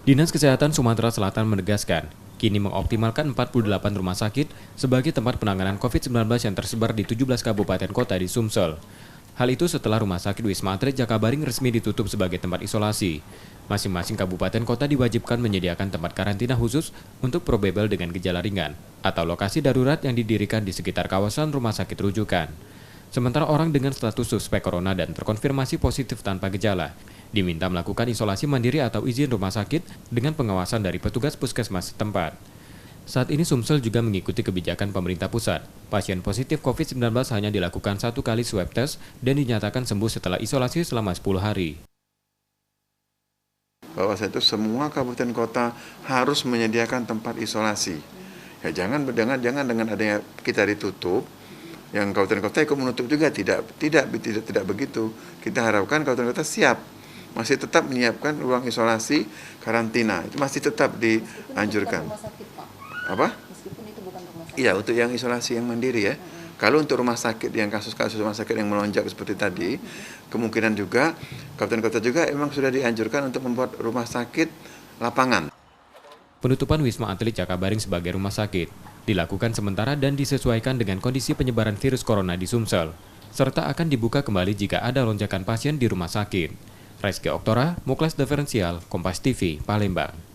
Dinas Kesehatan Sumatera Selatan menegaskan, kini mengoptimalkan 48 rumah sakit sebagai tempat penanganan COVID-19 yang tersebar di 17 kabupaten kota di Sumsel. Hal itu setelah Rumah Sakit Wisma Atlet Jakabaring resmi ditutup sebagai tempat isolasi. Masing-masing kabupaten kota diwajibkan menyediakan tempat karantina khusus untuk probable dengan gejala ringan atau lokasi darurat yang didirikan di sekitar kawasan rumah sakit rujukan. Sementara orang dengan status suspek corona dan terkonfirmasi positif tanpa gejala diminta melakukan isolasi mandiri atau izin rumah sakit dengan pengawasan dari petugas puskesmas setempat. Saat ini Sumsel juga mengikuti kebijakan pemerintah pusat. Pasien positif COVID-19 hanya dilakukan 1 kali swab test dan dinyatakan sembuh setelah isolasi selama 10 hari. Bahwa itu semua kabupaten kota harus menyediakan tempat isolasi. Ya jangan dengan adanya kita ditutup, yang kabupaten kota ikut menutup juga tidak begitu. Kita harapkan kabupaten kota siap, masih tetap menyiapkan ruang isolasi karantina. Itu masih tetap dianjurkan. Apa? Meskipun itu bukan rumah sakit. Iya, untuk yang isolasi yang mandiri ya. Kalau untuk rumah sakit, yang kasus-kasus rumah sakit yang melonjak seperti tadi, kemungkinan juga kabupaten kota juga memang sudah dianjurkan untuk membuat rumah sakit lapangan. Penutupan Wisma Atlet Jakabaring sebagai rumah sakit dilakukan sementara dan disesuaikan dengan kondisi penyebaran virus corona di Sumsel, serta akan dibuka kembali jika ada lonjakan pasien di rumah sakit. Reski Oktora, Muklas Diferensial, Kompas TV, Palembang.